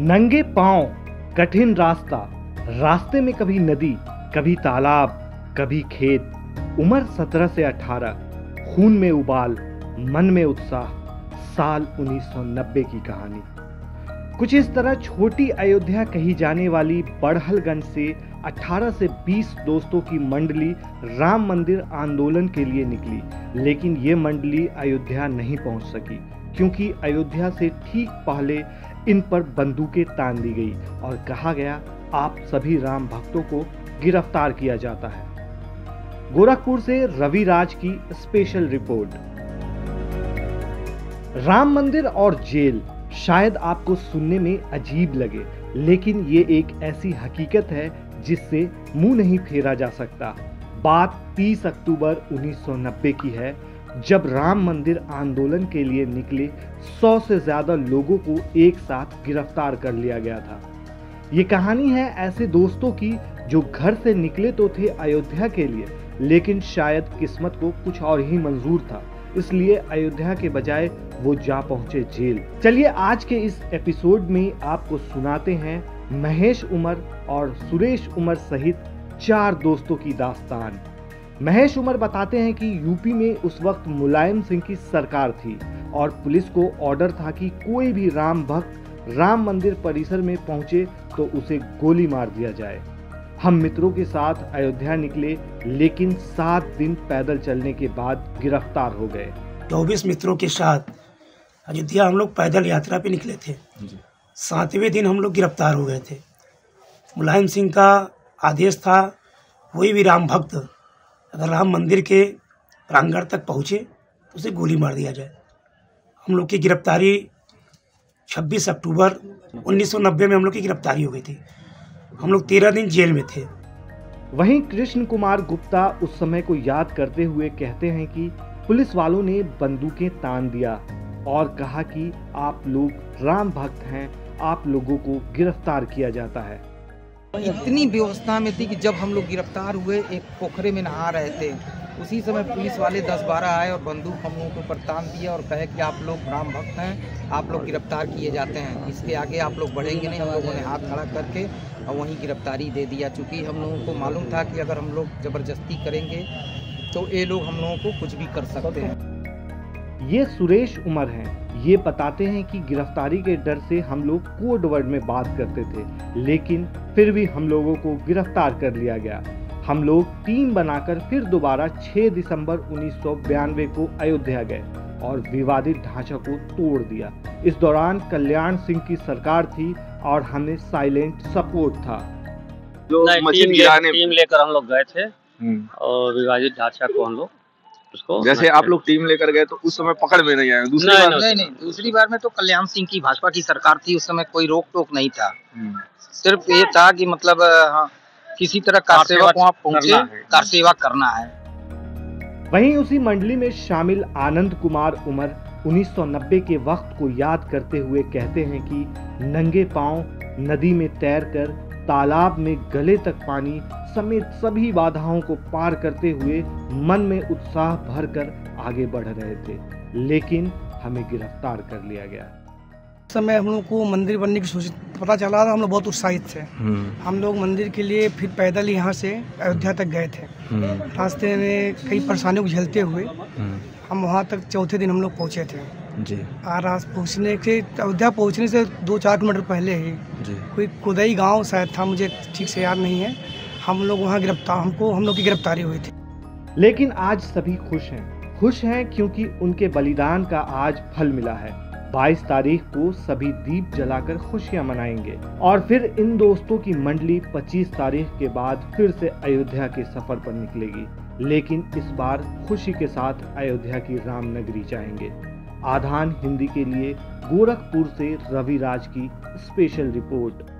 नंगे पांव, कठिन रास्ता, रास्ते में कभी नदी, कभी तालाब, कभी खेत। उम्र 17 से 18, खून में उबाल, मन में उत्साह। साल 1990 की कहानी कुछ इस तरह। छोटी अयोध्या कही जाने वाली बड़हलगंज से 18 से 20 दोस्तों की मंडली राम मंदिर आंदोलन के लिए निकली, लेकिन ये मंडली अयोध्या नहीं पहुंच सकी क्योंकि अयोध्या से ठीक पहले इन पर बंदूकें तान दी गई और कहा गया आप सभी राम भक्तों को गिरफ्तार किया जाता है। गोरखपुर से रवि राज की स्पेशल रिपोर्ट। राम मंदिर और जेल शायद आपको सुनने में अजीब लगे, लेकिन ये एक ऐसी हकीकत है जिससे मुंह नहीं फेरा जा सकता। बात 30 अक्टूबर 1990 की है, जब राम मंदिर आंदोलन के लिए निकले 100 से ज्यादा लोगों को एक साथ गिरफ्तार कर लिया गया था। ये कहानी है ऐसे दोस्तों की जो घर से निकले तो थे अयोध्या के लिए, लेकिन शायद किस्मत को कुछ और ही मंजूर था, इसलिए अयोध्या के बजाय वो जा पहुंचे जेल। चलिए आज के इस एपिसोड में आपको सुनाते हैं महेश उमर और सुरेश उमर सहित 4 दोस्तों की दास्तान। महेश उमर बताते हैं कि यूपी में उस वक्त मुलायम सिंह की सरकार थी और पुलिस को ऑर्डर था कि कोई भी राम भक्त राम मंदिर परिसर में पहुंचे तो उसे गोली मार दिया जाए। हम मित्रों के साथ अयोध्या निकले, लेकिन 7 दिन पैदल चलने के बाद गिरफ्तार हो गए। 24 मित्रों के साथ अयोध्या हम लोग पैदल यात्रा पे निकले थे। 7वें दिन हम लोग गिरफ्तार हो गए थे। मुलायम सिंह का आदेश था कोई भी राम भक्त अगर राम मंदिर के प्रांगण तक पहुँचे तो उसे गोली मार दिया जाए। हम लोग की गिरफ्तारी 26 अक्टूबर 1990 में हम लोग की गिरफ्तारी हो गई थी। हम लोग 13 दिन जेल में थे। वहीं कृष्ण कुमार गुप्ता उस समय को याद करते हुए कहते हैं कि पुलिस वालों ने बंदूकें तान दिया और कहा कि आप लोग राम भक्त हैं, आप लोगों को गिरफ्तार किया जाता है। इतनी व्यवस्था में थी कि जब हम लोग गिरफ्तार हुए एक पोखरे में नहा रहे थे, उसी समय पुलिस वाले 10-12 आए और बंदूक हम लोगों के ऊपर तान दिया और कहे कि आप लोग राम भक्त हैं, आप लोग गिरफ्तार किए जाते हैं, इसके आगे आप लोग बढ़ेंगे नहीं। हम लोगों ने हाथ खड़ा करके और वहीं गिरफ्तारी दे दिया, चूँकि हम लोगों को मालूम था कि अगर हम लोग ज़बरदस्ती करेंगे तो ये लोग हम लोगों को कुछ भी कर सकते हैं। ये सुरेश उमर हैं। ये बताते हैं कि गिरफ्तारी के डर से हम लोग कोड वर्ड में बात करते थे, लेकिन फिर भी हम लोगों को गिरफ्तार कर लिया गया। हम लोग टीम बनाकर फिर दोबारा 6 दिसंबर 1992 को अयोध्या गए और विवादित ढांचा को तोड़ दिया। इस दौरान कल्याण सिंह की सरकार थी और हमें साइलेंट सपोर्ट था। जो टीम लेकर हम लोग गए थे और विवादित ढांचा को हम लोग उसको जैसे आप लोग टीम लेकर गए तो उस समय पकड़ में नहीं आए। दूसरी बार में तो कल्याण सिंह की भाजपा की सरकार थी, उस समय कोई रोक टोक नहीं था। सिर्फ ये था कि मतलब किसी तरह कार सेवक वहाँ पहुँचे, कार सेवा करना है। वहीं उसी मंडली में शामिल आनंद कुमार उमर 1990 के वक्त को याद करते हुए कहते हैं कि नंगे पांव नदी में तैरकर, तालाब में गले तक पानी समेत सभी बाधाओं को पार करते हुए मन में उत्साह भरकर आगे बढ़ रहे थे, लेकिन हमें गिरफ्तार कर लिया गया। उस समय हम लोग को मंदिर बनने की सोच पता चला था, हम लोग बहुत उत्साहित थे। हम लोग मंदिर के लिए फिर पैदल यहाँ से अयोध्या तक गए थे। रास्ते में कई परेशानियों को झेलते हुए हम वहाँ तक 4थे दिन हम लोग पहुँचे थे जी। पहुँचने से अयोध्या पहुँचने से 2-4 किलोमीटर पहले ही कोई कुदई गांव शायद था, मुझे ठीक से याद नहीं है, हम लोग वहाँ हम लोग की गिरफ्तारी हुई थी। लेकिन आज सभी खुश हैं क्योंकि उनके बलिदान का आज फल मिला है। 22 तारीख को सभी दीप जलाकर खुशियां मनाएंगे और फिर इन दोस्तों की मंडली 25 तारीख के बाद फिर से अयोध्या के सफर पर निकलेगी, लेकिन इस बार खुशी के साथ अयोध्या की राम नगरी जाएंगे। आधान हिंदी के लिए गोरखपुर से रवि राज की स्पेशल रिपोर्ट।